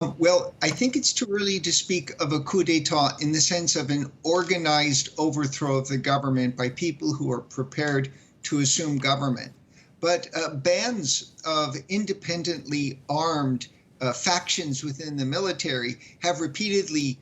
Well, I think it's too early to speak of a coup d'etat in the sense of an organized overthrow of the government by people who are prepared to assume government. But bands of independently armed factions within the military have repeatedly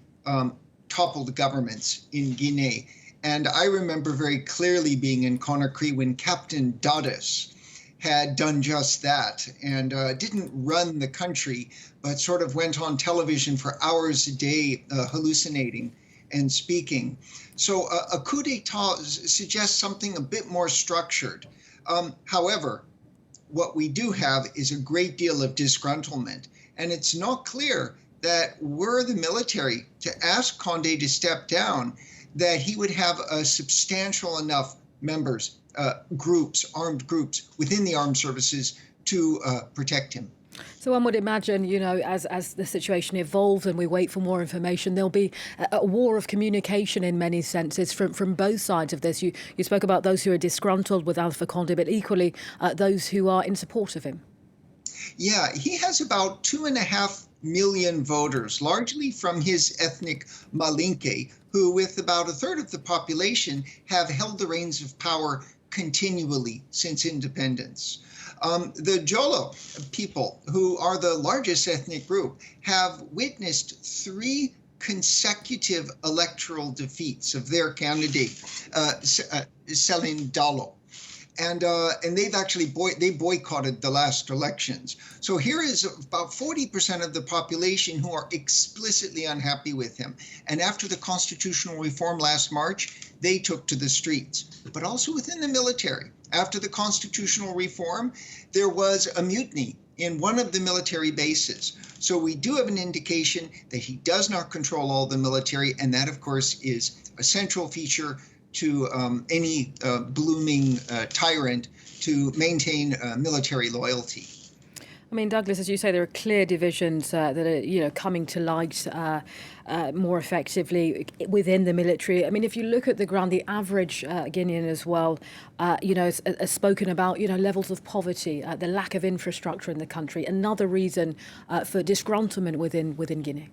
toppled governments in Guinea. And I remember very clearly being in Conakry when Captain Dades had done just that and didn't run the country, but sort of went on television for hours a day hallucinating and speaking. So a coup d'etat suggests something a bit more structured. However, what we do have is a great deal of disgruntlement, and it's not clear that were the military to ask Condé to step down, that he would have a substantial enough members, groups, armed groups within the armed services to protect him. So one would imagine, as the situation evolves and we wait for more information, there'll be a war of communication in many senses from both sides of this. You spoke about those who are disgruntled with Alpha Condé, but equally those who are in support of him. Yeah, he has about 2.5 million voters, largely from his ethnic Malinke, who, with about a third of the population, have held the reins of power continually since independence. The Jolo people, who are the largest ethnic group, have witnessed three consecutive electoral defeats of their candidate, Selin Dalo, and they've actually they boycotted the last elections. So here is about 40% of the population who are explicitly unhappy with him. And after the constitutional reform last March, they took to the streets. But also within the military, after the constitutional reform, there was a mutiny in one of the military bases. So we do have an indication that he does not control all the military, and that, of course, is a central feature to any blooming tyrant to maintain military loyalty. I mean, Douglas, as you say, there are clear divisions that are, coming to light more effectively within the military. I mean, if you look at the ground, the average Guinean as well, has spoken about, levels of poverty, the lack of infrastructure in the country. Another reason for disgruntlement within Guinea.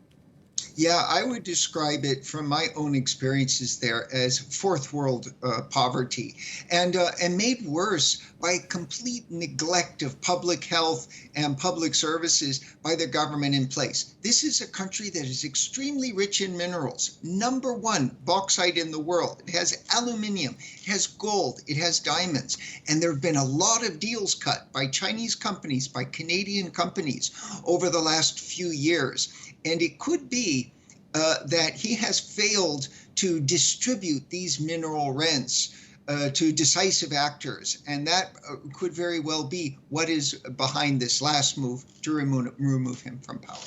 Yeah, I would describe it from my own experiences there as fourth world poverty, and made worse by complete neglect of public health and public services by the government in place. This is a country that is extremely rich in minerals. Number one bauxite in the world. It has aluminium, it has gold, it has diamonds, and there have been a lot of deals cut by Chinese companies, by Canadian companies over the last few years. And it could be that he has failed to distribute these mineral rents to decisive actors. And that could very well be what is behind this last move to remove him from power.